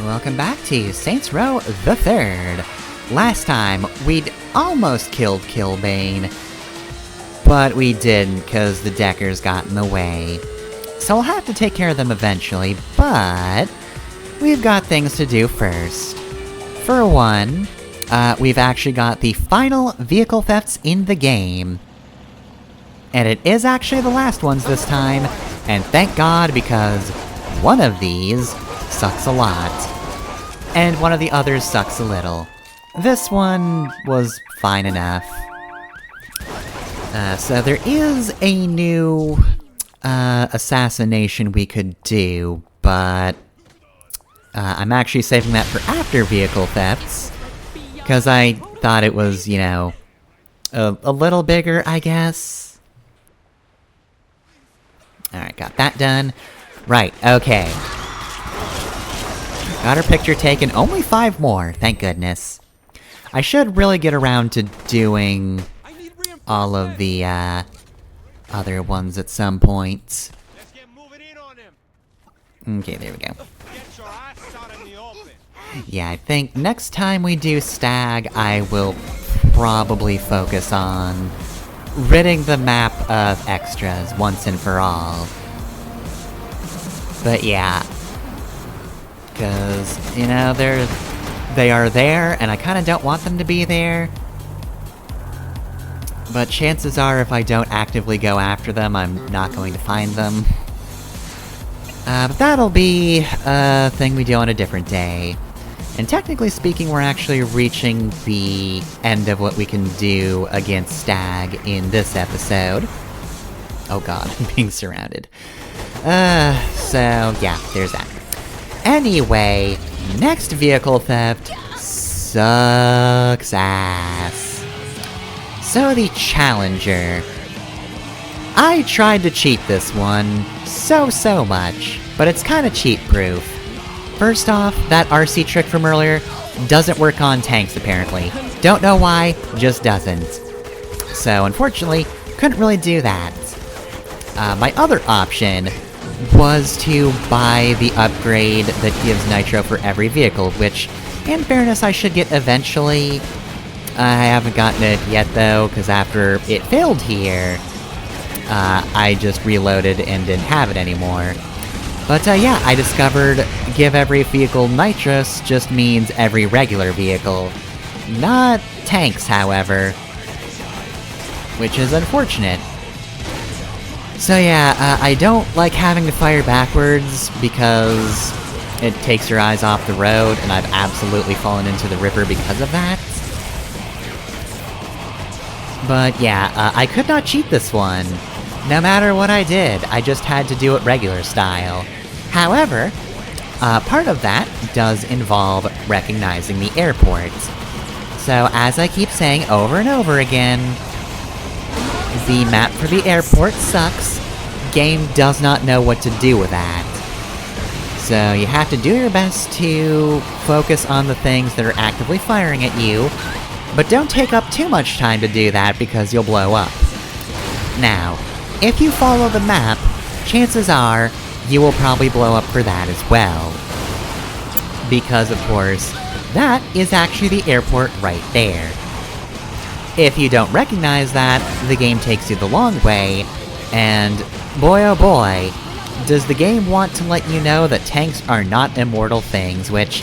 Welcome back to Saints Row the Third. Last time, we'd almost killed Killbane, but we didn't because the Deckers got in the way. So we'll have to take care of them eventually, but we've got things to do first. For one, we've actually got the final vehicle thefts in the game. And it is actually the last ones this time, and thank God, because one of these sucks a lot. And one of the others sucks a little. This one was fine enough. So there is a new assassination we could do, but I'm actually saving that for after vehicle thefts, because I thought it was, you know, a little bigger, I guess. Alright, got that done. Right, okay. Got her picture taken, only 5 more, thank goodness. I should really get around to doing all of the, other ones at some point. Okay, there we go. Yeah, I think next time we do STAG, I will probably focus on ridding the map of extras once and for all. But yeah. Because, you know, they are there, and I kinda don't want them to be there. But chances are, if I don't actively go after them, I'm not going to find them. But that'll be a thing we do on a different day. And technically speaking, we're actually reaching the end of what we can do against STAG in this episode. Oh god, I'm being surrounded. So, yeah, there's that. Anyway, next vehicle theft sucks ass. So the Challenger. I tried to cheat this one so much, but it's kinda cheat-proof. First off, that RC trick from earlier doesn't work on tanks, apparently. Don't know why, just doesn't. So, unfortunately, couldn't really do that. My other option was to buy the upgrade that gives nitro for every vehicle, which, in fairness, I should get eventually. I haven't gotten it yet, though, because after it failed here, I just reloaded and didn't have it anymore. But, yeah, I discovered give every vehicle nitrous just means every regular vehicle. Not tanks, however. Which is unfortunate. So yeah, I don't like having to fire backwards, because it takes your eyes off the road, and I've absolutely fallen into the river because of that. But yeah, I could not cheat this one. No matter what I did, I just had to do it regular style. However, part of that does involve recognizing the airport. So as I keep saying over and over again, the map for the airport sucks. Game does not know what to do with that. So you have to do your best to focus on the things that are actively firing at you, but don't take up too much time to do that because you'll blow up. Now, if you follow the map, chances are you will probably blow up for that as well. Because, of course, that is actually the airport right there. If you don't recognize that, the game takes you the long way, and boy oh boy, does the game want to let you know that tanks are not immortal things, which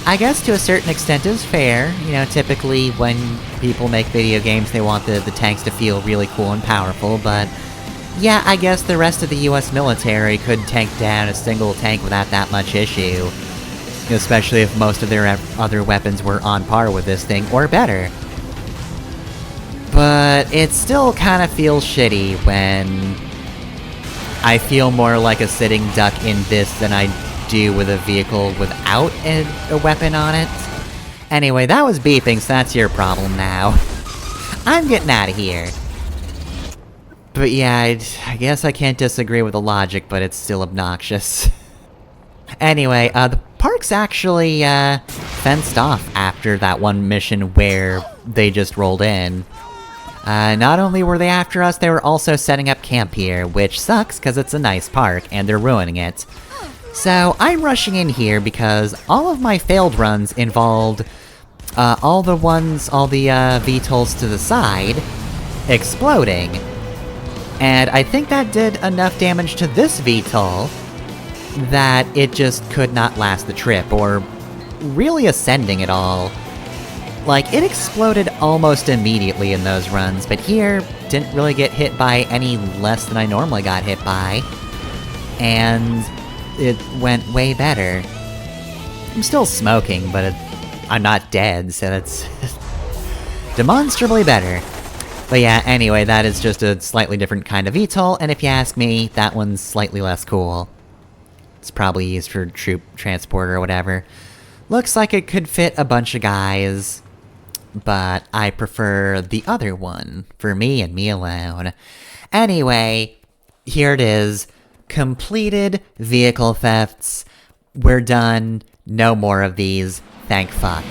I guess to a certain extent is fair. You know, typically when people make video games, they want the tanks to feel really cool and powerful, but yeah, I guess the rest of the US military could tank down a single tank without that much issue. Especially if most of their other weapons were on par with this thing, or better. But it still kinda feels shitty when I feel more like a sitting duck in this than I do with a vehicle without a weapon on it. Anyway, that was beeping, so that's your problem now. I'm getting out of here. But yeah, I guess I can't disagree with the logic, but it's still obnoxious. Anyway, the park's actually, fenced off after that one mission where they just rolled in. Not only were they after us, they were also setting up camp here, which sucks, because it's a nice park, and they're ruining it. So, I'm rushing in here because all of my failed runs involved all the VTOLs to the side exploding. And I think that did enough damage to this VTOL that it just could not last the trip, or really ascending at all. Like, it exploded almost immediately in those runs, but here, didn't really get hit by any less than I normally got hit by. And it went way better. I'm still smoking, but I'm not dead, so that's demonstrably better. But yeah, anyway, that is just a slightly different kind of VTOL, and if you ask me, that one's slightly less cool. It's probably used for troop transport or whatever. Looks like it could fit a bunch of guys, but I prefer the other one, for me and me alone. Anyway, here it is. Completed vehicle thefts. We're done. No more of these. Thank fuck.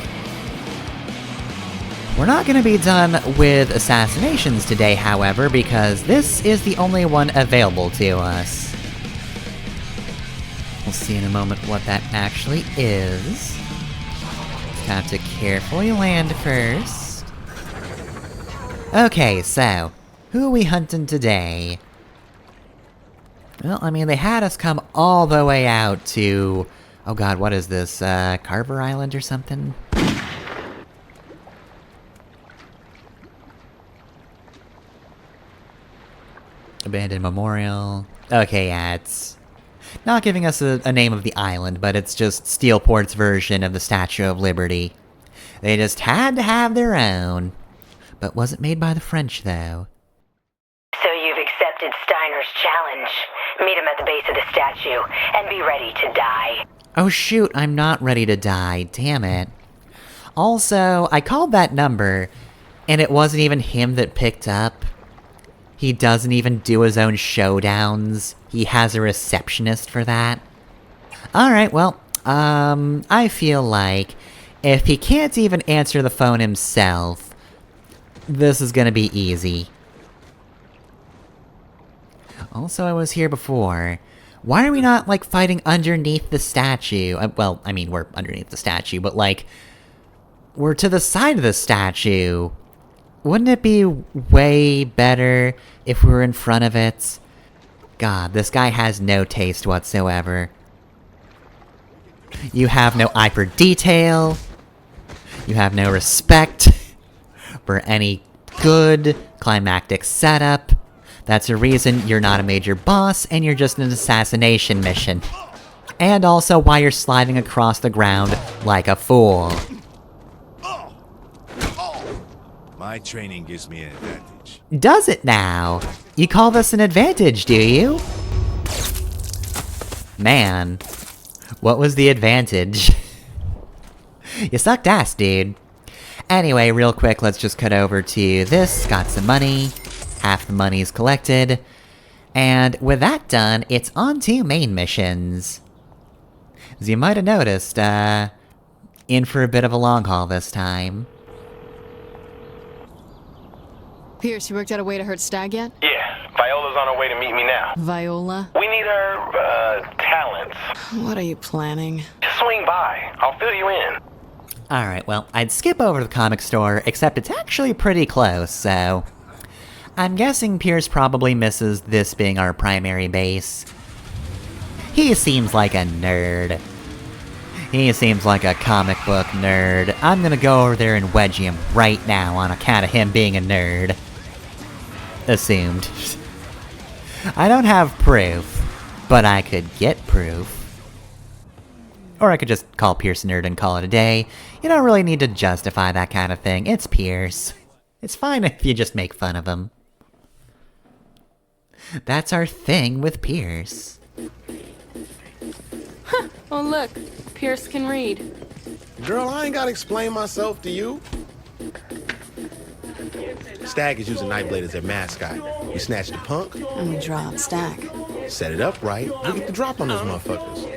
We're not gonna be done with assassinations today, however, because this is the only one available to us. We'll see in a moment what that actually is. Have to carefully land first. Okay, so, who are we hunting today? Well, I mean, they had us come all the way out to... Oh god, what is this, Carver Island or something? Abandoned Memorial... Okay, yeah, it's... not giving us a name of the island, but it's just Steelport's version of the Statue of Liberty. They just had to have their own. But wasn't made by the French, though. So you've accepted Steiner's challenge. Meet him at the base of the statue, and be ready to die. Oh shoot, I'm not ready to die, damn it. Also, I called that number, and it wasn't even him that picked up. He doesn't even do his own showdowns. He has a receptionist for that. Alright, well, I feel like if he can't even answer the phone himself, this is gonna be easy. Also, I was here before. Why are we not, like, fighting underneath the statue? Well, I mean, we're underneath the statue, but, like, we're to the side of the statue. Wouldn't it be way better if we were in front of it? God, this guy has no taste whatsoever. You have no eye for detail. You have no respect for any good climactic setup. That's a reason you're not a major boss, and you're just an assassination mission. And also why you're sliding across the ground like a fool. My training gives me an advantage. Does it now? You call this an advantage, do you? Man, what was the advantage? You sucked ass, dude. Anyway, real quick, let's just cut over to this. Got some money. Half the money's collected. And with that done, it's on to main missions. As you might have noticed, in for a bit of a long haul this time. Pierce, you worked out a way to hurt Stag yet? Yeah, Viola's on her way to meet me now. Viola? We need her, talents. What are you planning? Just swing by. I'll fill you in. Alright, well, I'd skip over to the comic store, except it's actually pretty close, so... I'm guessing Pierce probably misses this being our primary base. He seems like a nerd. He seems like a comic book nerd. I'm gonna go over there and wedge him right now on account of him being a nerd. Assumed. I don't have proof, but I could get proof. Or I could just call Pierce a nerd and call it a day. You don't really need to justify that kind of thing. It's Pierce. It's fine if you just make fun of him. That's our thing with Pierce. Oh look, Pierce can read. Girl, I ain't gotta explain myself to you. Stag is using Nightblade as their mascot. We snatch the punk, And we draw out Stag. set it up right, we get the drop on those motherfuckers.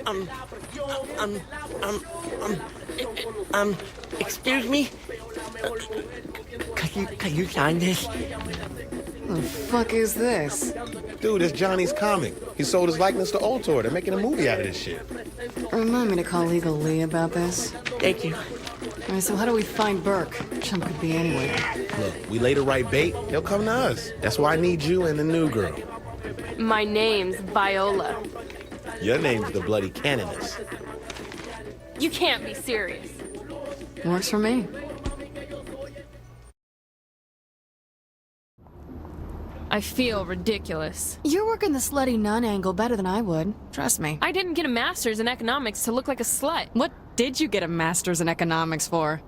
Excuse me? Can you sign this? The fuck is this? Dude, it's Johnny's comic. He sold his likeness to Ultor. They're making a movie out of this shit. Remind me to call Legal Lee about this. Thank you. Alright, so how do we find Burke? Chump could be anywhere. Look, we lay the right bait, he'll come to us. That's why I need you and the new girl. My name's Viola. Your name's the bloody canoness. You can't be serious. Works for me. I feel ridiculous. You're working the slutty nun angle better than I would. Trust me. I didn't get a master's in economics to look like a slut. What did you get a master's in economics for?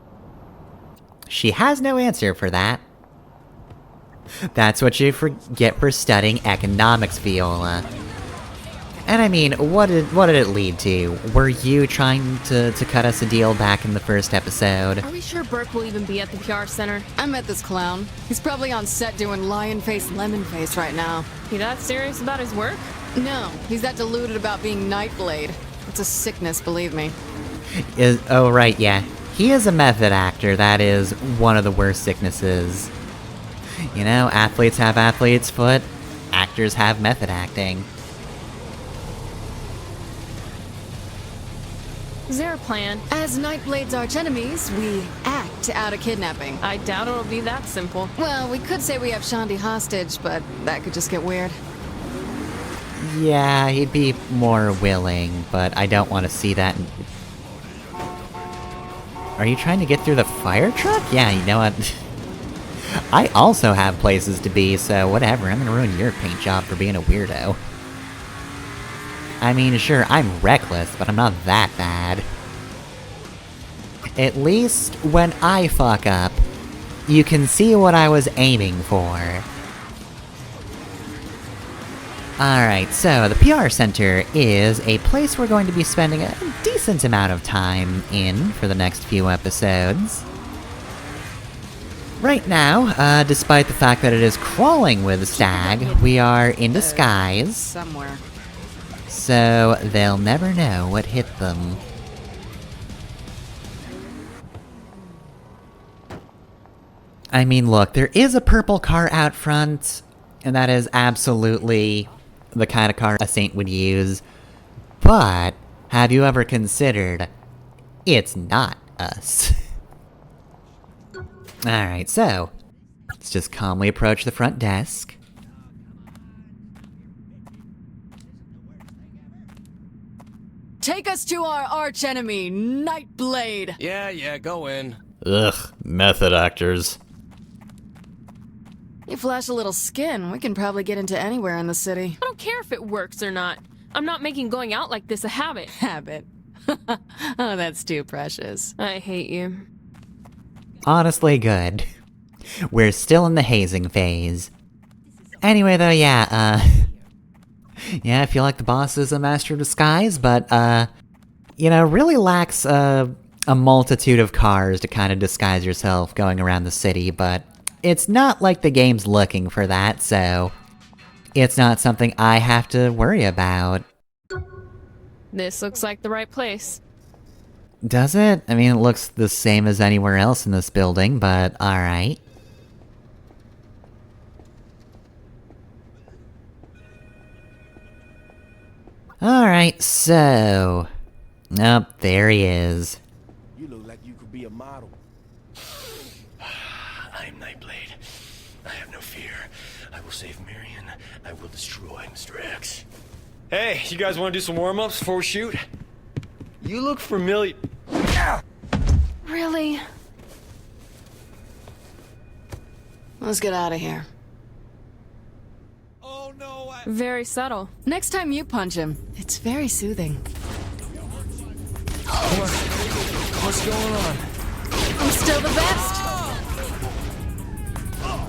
She has no answer for that. That's what you get for studying economics, Viola. And I mean, what did it lead to? Were you trying to cut us a deal back in the first episode? Are we sure Burke will even be at the PR center? I met this clown. He's probably on set doing lion face, lemon face right now. He that serious about his work? No, he's that deluded about being Nightblade. It's a sickness, believe me. Oh right, yeah. He is a method actor, that is one of the worst sicknesses. You know, athletes have athlete's foot, actors have method acting. Is there a plan? As Nightblade's archenemies, we act out a kidnapping. I doubt it'll be that simple. Well, we could say we have Shandi hostage, but that could just get weird. Yeah, he'd be more willing, but I don't want to see that. Are you trying to get through the fire truck? Yeah, you know what? I also have places to be, so whatever, I'm gonna ruin your paint job for being a weirdo. I mean, sure, I'm reckless, but I'm not that bad. At least, when I fuck up, you can see what I was aiming for. Alright, so the PR Center is a place we're going to be spending a decent amount of time in for the next few episodes. Right now, despite the fact that it is crawling with STAG, we are in disguise. Somewhere. So, they'll never know what hit them. I mean, look, there is a purple car out front, and that is absolutely the kind of car a saint would use. But, have you ever considered, it's not us. Alright, so, let's just calmly approach the front desk. Take us to our archenemy, Nightblade! Yeah, go in. Ugh, method actors. You flash a little skin, we can probably get into anywhere in the city. I don't care if it works or not. I'm not making going out like this a habit. Habit. Oh, that's too precious. I hate you. Honestly, good. We're still in the hazing phase. Anyway, though, yeah, yeah, I feel like the boss is a master of disguise, but, you know, really lacks, a multitude of cars to kind of disguise yourself going around the city, but it's not like the game's looking for that, so it's not something I have to worry about. This looks like the right place. Does it? I mean, it looks the same as anywhere else in this building, but alright. Alright, so... Oh, there he is. You look like you could be a model. I'm Nightblade. I have no fear. I will save Marion. I will destroy Mr. X. Hey, you guys want to do some warm-ups before we shoot? You look familiar. Really? Let's get out of here. Oh no, Very subtle. Next time you punch him, it's very soothing. What's going on? I'm still the best!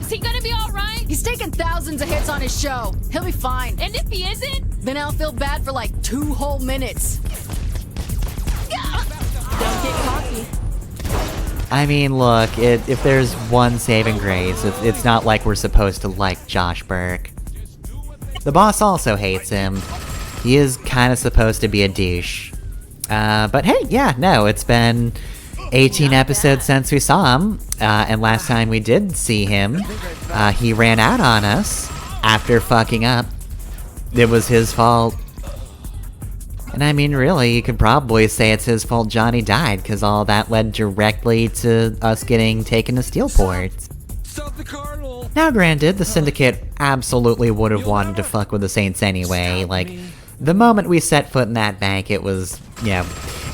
Is he gonna be alright? He's taken thousands of hits on his show. He'll be fine. And if he isn't? Then I'll feel bad for like 2 whole minutes. Don't get cocky. I mean, look, if there's one saving grace, it's not like we're supposed to like Josh Burke. The boss also hates him. He is kinda supposed to be a douche. But hey, yeah, no, it's been 18 episodes since we saw him, and last time we did see him, he ran out on us after fucking up. it was his fault. And I mean, really, you could probably say it's his fault Johnny died, because all that led directly to us getting taken to Steelport. Stop the Cardinal! Now granted, the Syndicate absolutely would have wanted to fuck with the Saints anyway, like, the moment we set foot in that bank, it was,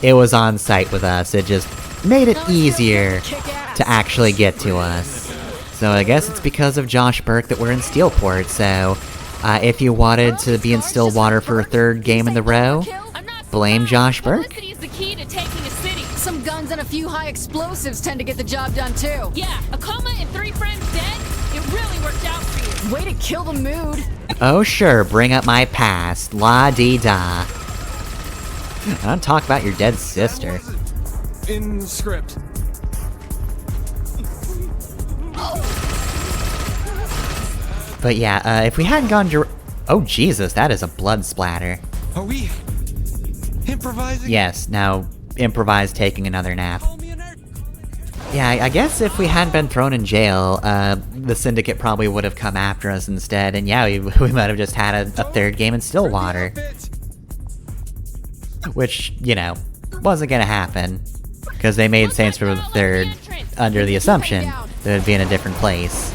it was on site with us, it just made it easier to actually get to us. So I guess it's because of Josh Burke that we're in Steelport, so, if you wanted to be in Stillwater for a third game in the row, blame Josh Burke. Publicity is the key to taking a city. Some guns and a few high explosives tend to get the job done too. Yeah, a coma and 3 friends dead? It really worked out for you. Way to kill the mood. Oh sure, bring up my past, la-dee-da. Don't talk about your dead sister. In script. But yeah, if we hadn't gone oh Jesus, that is a blood splatter. Are we improvising? Yes, now improvise taking another nap. Yeah, I guess if we hadn't been thrown in jail, the Syndicate probably would have come after us instead, and yeah, we might have just had a third game in Stillwater. Which, wasn't gonna happen. Because they made Saints Row the Third under the assumption that it'd be in a different place.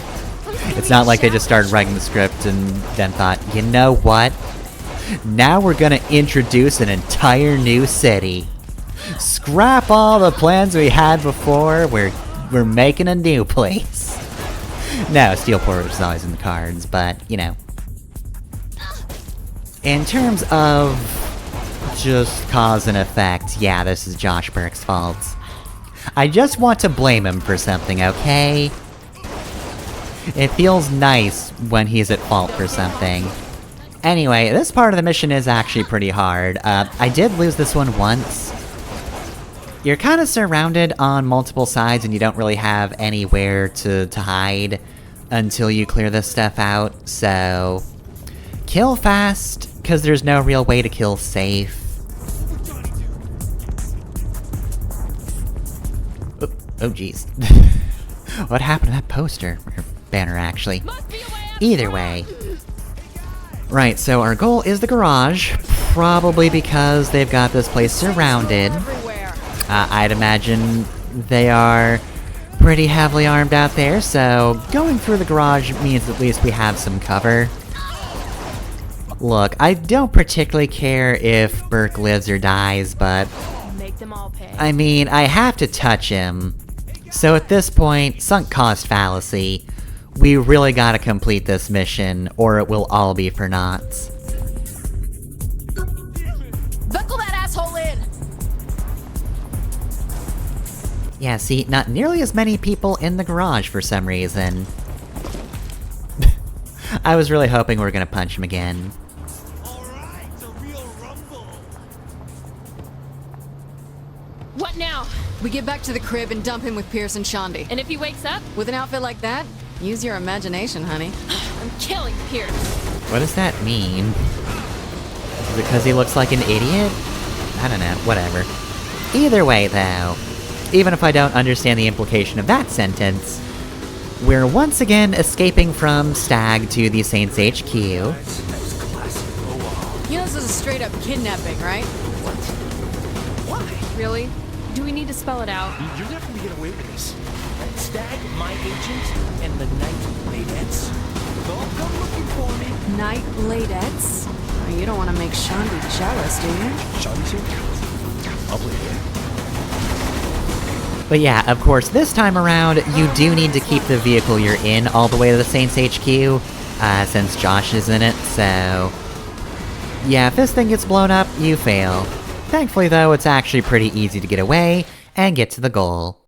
It's not like they just started writing the script and then thought, you know what? Now we're gonna introduce an entire new city. Scrap all the plans we had before, we're making a new place. No, Steelport was always in the cards, but, in terms of just cause and effect, yeah, this is Josh Burke's fault. I just want to blame him for something, okay? It feels nice when he's at fault for something. Anyway, this part of the mission is actually pretty hard. I did lose this one once. You're kind of surrounded on multiple sides and you don't really have anywhere to hide until you clear this stuff out, so... kill fast, because there's no real way to kill safe. Oh jeez. What happened to that poster? Or banner, actually. Either way. Right, so our goal is the garage, probably because they've got this place surrounded. I'd imagine they are pretty heavily armed out there, so going through the garage means at least we have some cover. Look, I don't particularly care if Burke lives or dies, but... Make them all pay. I mean, I have to touch him. So at this point, sunk cost fallacy. We really gotta complete this mission, or it will all be for naught. Buckle that asshole in! Yeah, see, not nearly as many people in the garage for some reason. I was really hoping we were gonna punch him again. What now? We get back to the crib and dump him with Pierce and Shondi. And if he wakes up, With an outfit like that, use your imagination, honey. I'm killing Pierce. What does that mean? Is it because he looks like an idiot? I don't know, whatever. Either way, though, even if I don't understand the implication of that sentence, we're once again escaping from STAG to the Saints HQ. You know this is a straight-up kidnapping, right? Why? Really? Do we need to spell it out? You're never gonna get away with this. Stag, my agent, and the Night Ladettes. Don't come looking for me. Night Ladettes? Oh, you don't want to make Shondi jealous, do you? Shawty's here? I'll believe it. But yeah, of course, this time around, you do need to keep the vehicle you're in all the way to the Saints HQ, since Josh is in it, so... yeah, if this thing gets blown up, you fail. Thankfully, though, it's actually pretty easy to get away and get to the goal.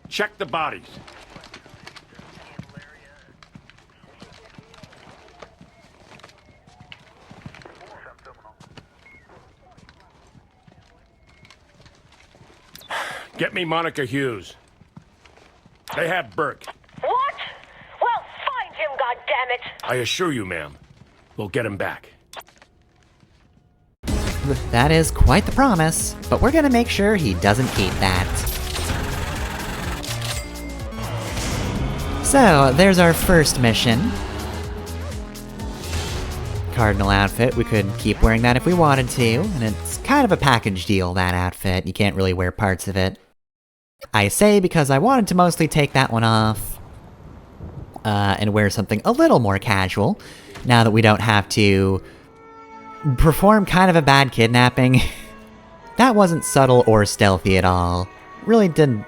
Check the bodies. Get me Monica Hughes. They have Burke. What? Well, find him, goddammit! I assure you, ma'am. We'll get him back. That is quite the promise, but we're gonna make sure he doesn't keep that. So, there's our first mission. Cardinal outfit, we could keep wearing that if we wanted to, and it's kind of a package deal, that outfit. You can't really wear parts of it. I say because I wanted to mostly take that one off, and wear something a little more casual, now that we don't have to perform kind of a bad kidnapping. That wasn't subtle or stealthy at all. Really didn't...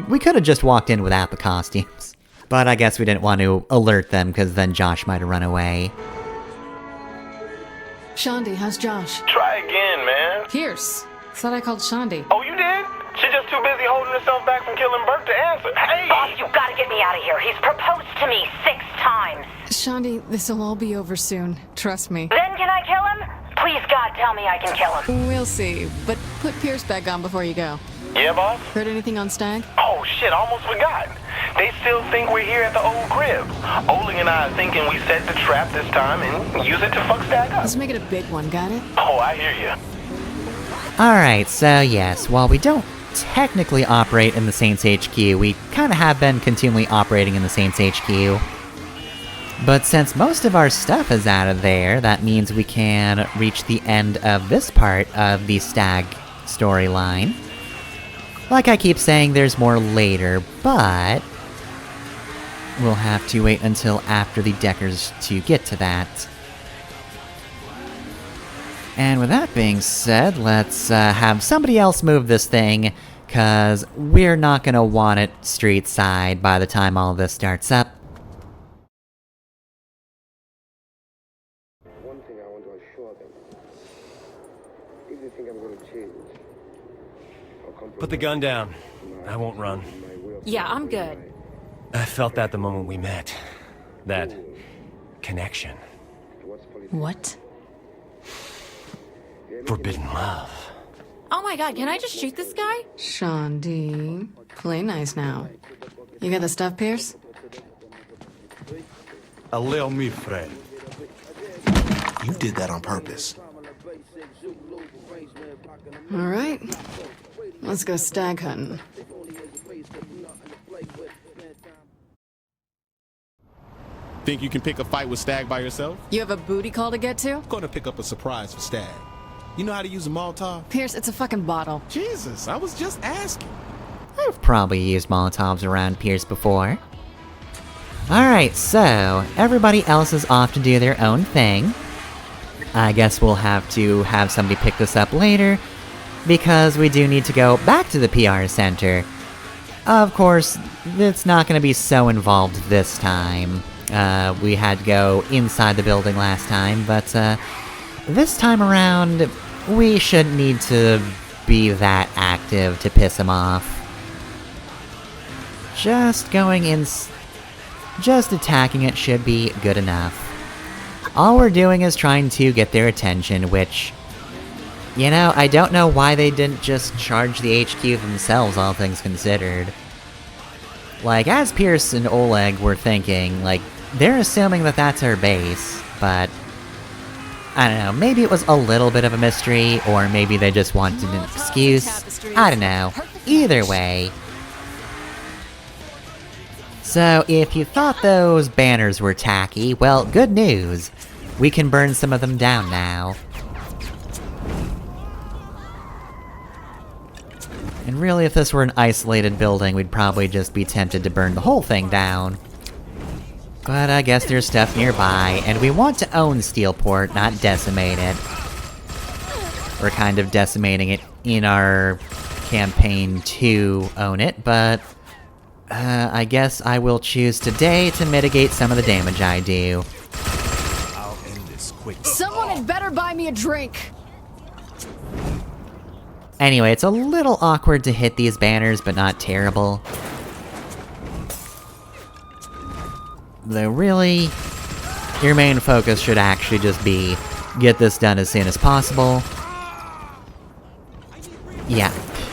We could have just walked in without the costumes. But I guess we didn't want to alert them, because then Josh might have run away. Shandi, how's Josh? Try again, man. Pierce. Thought I called Shandi. Oh, you did? She's just too busy holding herself back from killing Bert to answer. Hey! Boss, you gotta get me out of here. He's proposed to me 6 times. Shandi, this'll all be over soon. Trust me. Then can I kill him? Please, God, tell me I can kill him. We'll see. But put Pierce back on before you go. Yeah, boss? Heard anything on Stag? Oh, shit, almost forgot. They still think we're here at the old crib. Oling and I are thinking we set the trap this time and use it to fuck Stag up. Let's make it a big one, got it? Oh, I hear you. Alright, so yes, while we don't technically operate in the Saints HQ, we kinda have been continually operating in the Saints HQ. But since most of our stuff is out of there, that means we can reach the end of this part of the Stag storyline. Like I keep saying, there's more later, but we'll have to wait until after the Deckers to get to that. And with that being said, let's have somebody else move this thing, cause we're not gonna want it street side by the time all this starts up. One thing I want to assure them. If they think I'm going to change, Put the gun down. I won't run. Yeah, I'm good. I felt that the moment we met. That connection. What? Forbidden love. Oh my god, can I just shoot this guy? Shandi, play nice now. You got the stuff, Pierce? Allow me, friend. You did that on purpose. All right. Let's go stag hunting. Think you can pick a fight with Stag by yourself? You have a booty call to get to? I'm gonna pick up a surprise for Stag. You know how to use a Molotov? Pierce, it's a fucking bottle. Jesus, I was just asking. I've probably used Molotovs around Pierce before. Alright, so, everybody else is off to do their own thing. I guess we'll have to have somebody pick this up later, because we do need to go back to the PR center. Of course, it's not gonna be so involved this time. We had to go inside the building last time, but this time around, we shouldn't need to be that active to piss him off. Just going in... Just attacking it should be good enough. All we're doing is trying to get their attention, which... You know, I don't know why they didn't just charge the HQ themselves, all things considered. Like, as Pierce and Oleg were thinking, like, they're assuming that that's our base, but... I don't know, maybe it was a little bit of a mystery, or maybe they just wanted an excuse. I don't know. Either way. So, if you thought those banners were tacky, well, good news. We can burn some of them down now. And really, if this were an isolated building, we'd probably just be tempted to burn the whole thing down. But I guess there's stuff nearby, and we want to own Steelport, not decimate it. We're kind of decimating it in our campaign to own it, but... I guess I will choose today to mitigate some of the damage I do. I'll end this quick. Someone had better buy me a drink! Anyway, it's a little awkward to hit these banners, but not terrible. Though really, your main focus should actually just be get this done as soon as possible. Yeah.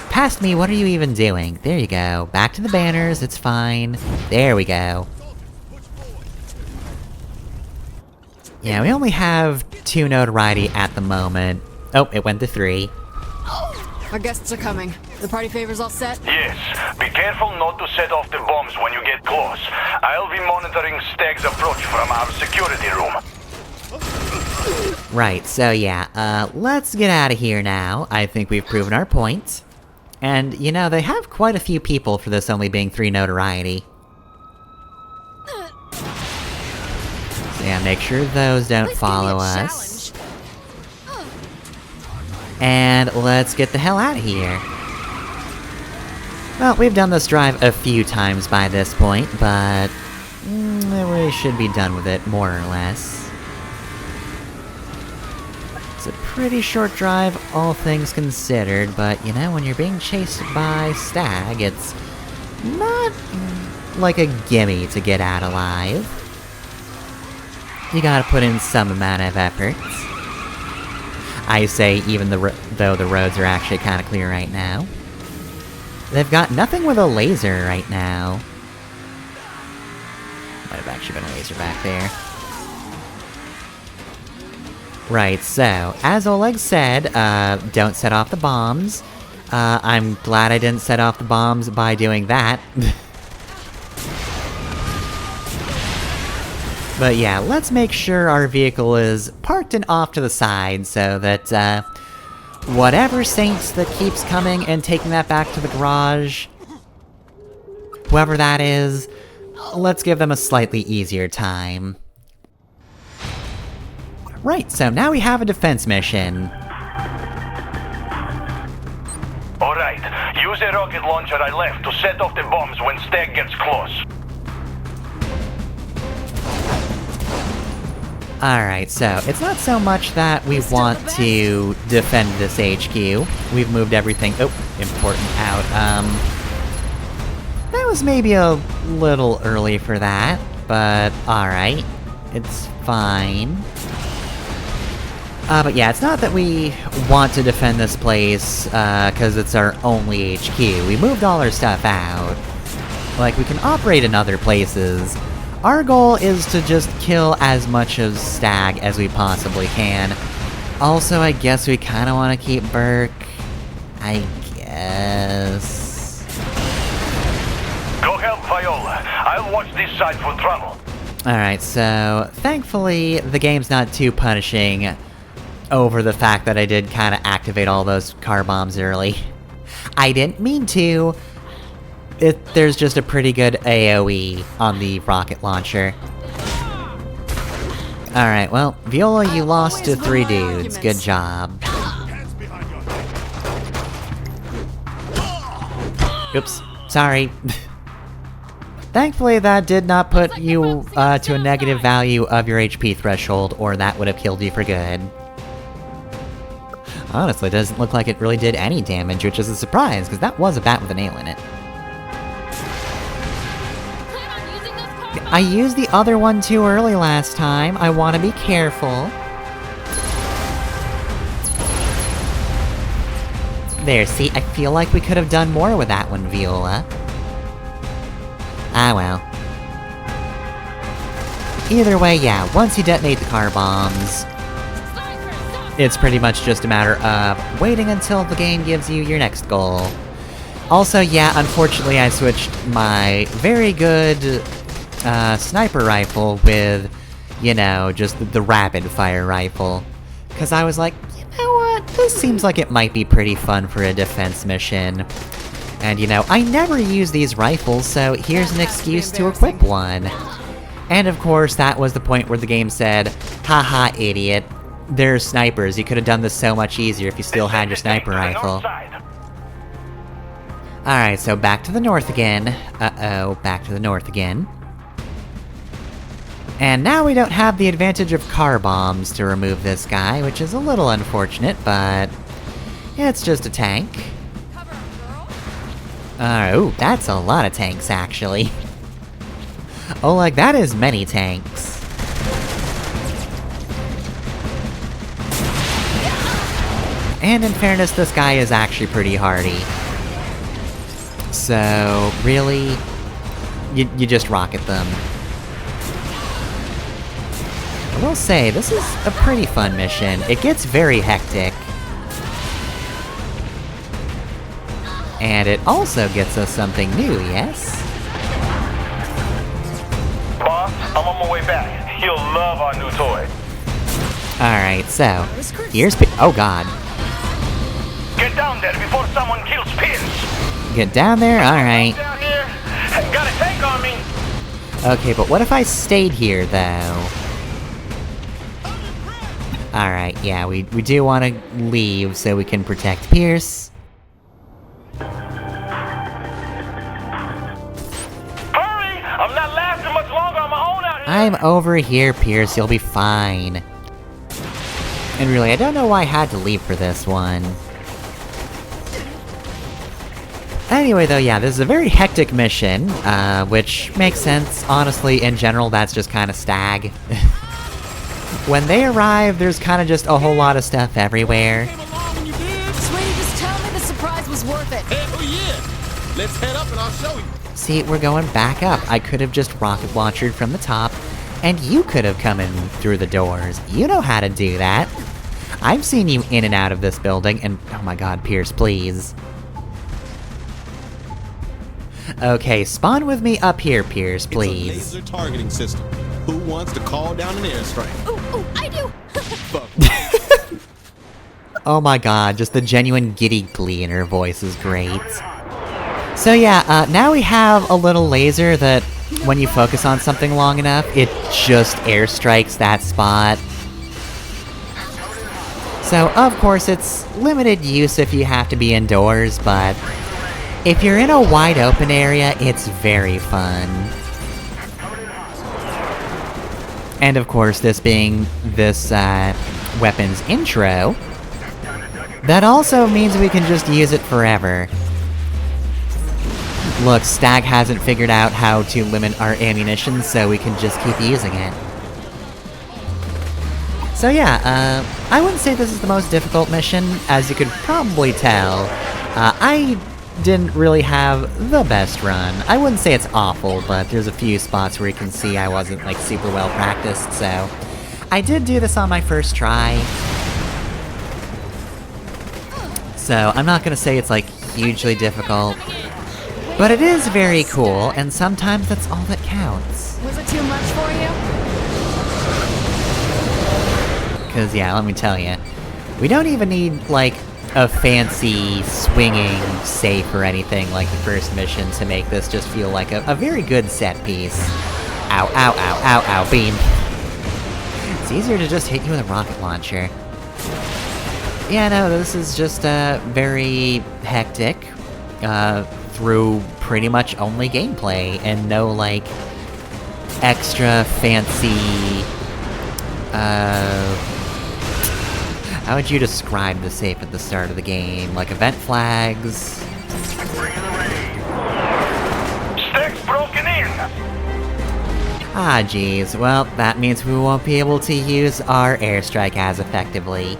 Past me, what are you even doing? There you go. Back to the banners, it's fine. There we go. Yeah, we only have 2 notoriety at the moment. Oh, it went to 3. Our guests are coming. The party favors all set? Yes. Be careful not to set off the bombs when you get close. I'll be monitoring STAG's approach from our security room. Right, so yeah, let's get out of here now. I think we've proven our point. And, you know, they have quite a few people for this only being 3 notoriety. So yeah, make sure those don't follow us. And let's get the hell out of here. Well, we've done this drive a few times by this point, but we should be done with it, more or less. It's a pretty short drive, all things considered, but, you know, when you're being chased by STAG, it's not like a gimme to get out alive. You gotta put in some amount of effort. I say, even though the roads are actually kinda clear right now. They've got nothing with a laser right now. Might have actually been a laser back there. Right, so, as Oleg said, don't set off the bombs. I'm glad I didn't set off the bombs by doing that. But yeah, let's make sure our vehicle is parked and off to the side so that, whatever Saints that keeps coming and taking that back to the garage, whoever that is, let's give them a slightly easier time. Right, so now we have a defense mission. Alright, use the rocket launcher I left to set off the bombs when STAG gets close. Alright, so, it's not so much that we want to defend this HQ. We've moved everything- oh, important out, that was maybe a little early for that, but alright. It's fine. But yeah, it's not that we want to defend this place, cause it's our only HQ. We moved all our stuff out. Like, we can operate in other places. Our goal is to just kill as much of STAG as we possibly can. Also, I guess we kinda wanna keep Burke. I guess... Go help Viola. I'll watch this side for trouble. Alright, so, thankfully, the game's not too punishing over the fact that I did kinda activate all those car bombs early. I didn't mean to. There's just a pretty good AoE on the rocket launcher. Alright, well, Viola, you lost to 3 dudes. Good job. Oops, sorry. Thankfully, that did not put you to a negative value of your HP threshold, or that would have killed you for good. Honestly, it doesn't look like it really did any damage, which is a surprise, because that was a bat with a nail in it. I used the other one too early last time. I want to be careful. There, see, I feel like we could have done more with that one, Viola. Ah well. Either way, yeah, once you detonate the car bombs, it's pretty much just a matter of waiting until the game gives you your next goal. Also, yeah, unfortunately I switched my very good sniper rifle with, you know, just the rapid-fire rifle. Because I was like, you know what, this seems like it might be pretty fun for a defense mission. And, you know, I never use these rifles, so here's an excuse to equip one. And of course, that was the point where the game said, haha, idiot. They're snipers, you could have done this so much easier if you still had your sniper rifle. Alright, so back to the north again. Uh-oh, back to the north again. And now we don't have the advantage of car bombs to remove this guy, which is a little unfortunate, but... it's just a tank. Oh, that's a lot of tanks, actually. Oh, like, that is many tanks. And in fairness, this guy is actually pretty hardy. So, really, you just rocket them. I will say, this is a pretty fun mission. It gets very hectic. And it also gets us something new, yes? Boss, I'm on my way back. He'll love our new toy. Alright, so, here's oh god. Get down there before someone kills Pierce. Get down there? Alright. Down here. Got a tank on me. Okay, but what if I stayed here, though? Alright, yeah, we do want to leave so we can protect Pierce. Hurry! I'm not lasting much longer on my own out here. I'm over here, Pierce, you'll be fine. And really, I don't know why I had to leave for this one. Anyway, though, yeah, this is a very hectic mission, which makes sense. Honestly, in general, that's just kinda STAG. When they arrive, there's kinda just a whole lot of stuff everywhere. Sweetie, just tell me the surprise was worth it. Hell yeah! Let's head up and I'll show you. See, we're going back up. I could have just rocket launched from the top, and you could have come in through the doors. You know how to do that. I've seen you in and out of this building, and oh my god, Pierce, please. Okay, spawn with me up here, Pierce, please. It's a laser targeting system. Who wants to call down an airstrike? Ooh, I do! Fuck. Oh my god, just the genuine giddy glee in her voice is great. So yeah, now we have a little laser that, when you focus on something long enough, it just airstrikes that spot. So, of course, it's limited use if you have to be indoors, but if you're in a wide open area, it's very fun. And of course, this being this weapon's intro, that also means we can just use it forever. Look, STAG hasn't figured out how to limit our ammunition, so we can just keep using it. So yeah, I wouldn't say this is the most difficult mission, as you could probably tell. I didn't really have the best run. I wouldn't say it's awful, but there's a few spots where you can see I wasn't, like, super well practiced, so... I did do this on my first try. So, I'm not gonna say it's, like, hugely difficult. But it is very cool, and sometimes that's all that counts. Was it too much for you? Cause yeah, let me tell you, we don't even need, like, a fancy swinging safe or anything like the first mission to make this just feel like a very good set piece. Ow, ow, ow, ow, ow, beam. It's easier to just hit you with a rocket launcher. Yeah, no, this is just, very hectic, through pretty much only gameplay, and no, like, extra fancy, how would you describe the safe at the start of the game? Like event flags? Stick's broken in! Ah, geez. Well, that means we won't be able to use our airstrike as effectively.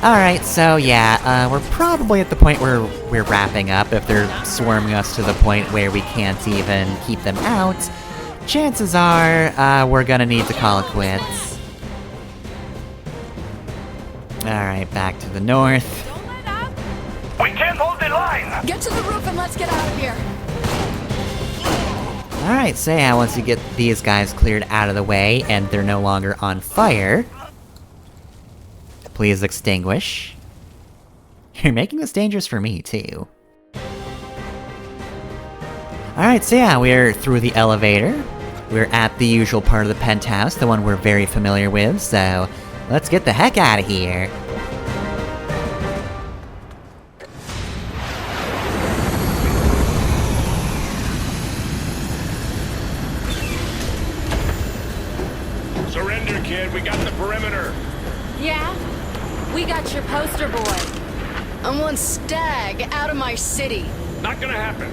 Alright, so yeah, we're probably at the point where we're wrapping up. If they're swarming us to the point where we can't even keep them out, chances are, we're gonna need to call it quits. Alright, back to the north. Don't let up! We can't hold the line! Get to the roof and let's get out of here! Alright, so yeah, once you get these guys cleared out of the way, and they're no longer on fire, please extinguish. You're making this dangerous for me, too. Alright, so yeah, we're through the elevator. We're at the usual part of the penthouse, the one we're very familiar with, so let's get the heck out of here. Surrender, kid. We got the perimeter. Yeah? We got your poster boy. I want STAG out of my city. Not gonna happen.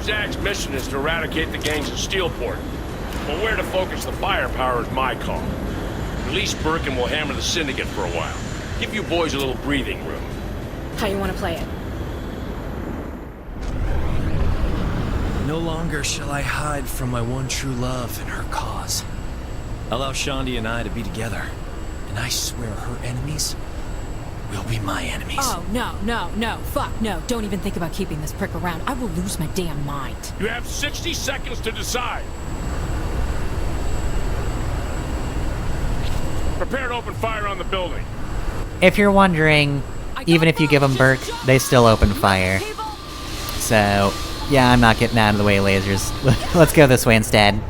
STAG's mission is to eradicate the gangs in Steelport. But where to focus the firepower is my call. Release Burke and we'll hammer the Syndicate for a while. Give you boys a little breathing room. How you want to play it? No longer shall I hide from my one true love and her cause. Allow Shandi and I to be together, and I swear her enemies will be my enemies. Oh, no, fuck, no. Don't even think about keeping this prick around. I will lose my damn mind. You have 60 seconds to decide. Prepare to open fire on the building. If you're wondering, even if you give them Burke, they still open fire. So, yeah, I'm not getting out of the way, lasers. Let's go this way instead.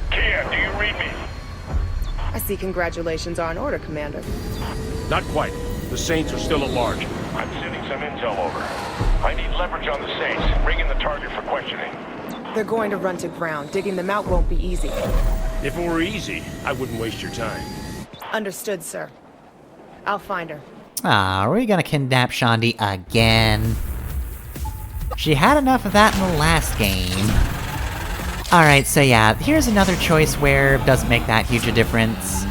Kia, do you read me? I see congratulations are in order, Commander. Not quite. The Saints are still at large. I'm sending some intel over. I need leverage on the Saints. Bring in the target for questioning. They're going to run to ground. Digging them out won't be easy. If it were easy, I wouldn't waste your time. Understood, sir. I'll find her. Ah, are we gonna kidnap Shandi again? She had enough of that in the last game. Alright, so yeah, here's another choice where it doesn't make that huge a difference.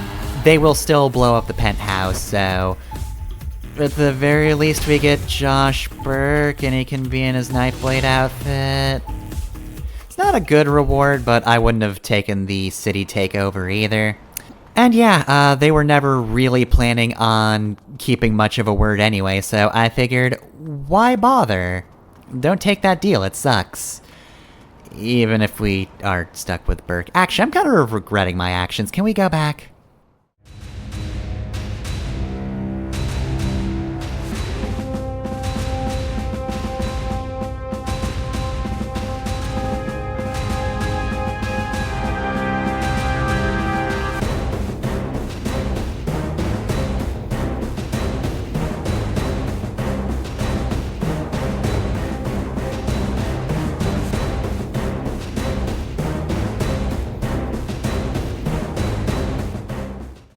They will still blow up the penthouse, so... at the very least we get Josh Burke, and he can be in his Nightblade outfit. It's not a good reward, but I wouldn't have taken the city takeover either. And yeah, they were never really planning on keeping much of a word anyway, so I figured, why bother? Don't take that deal, it sucks. Even if we are stuck with Burke. Actually, I'm kind of regretting my actions. Can we go back?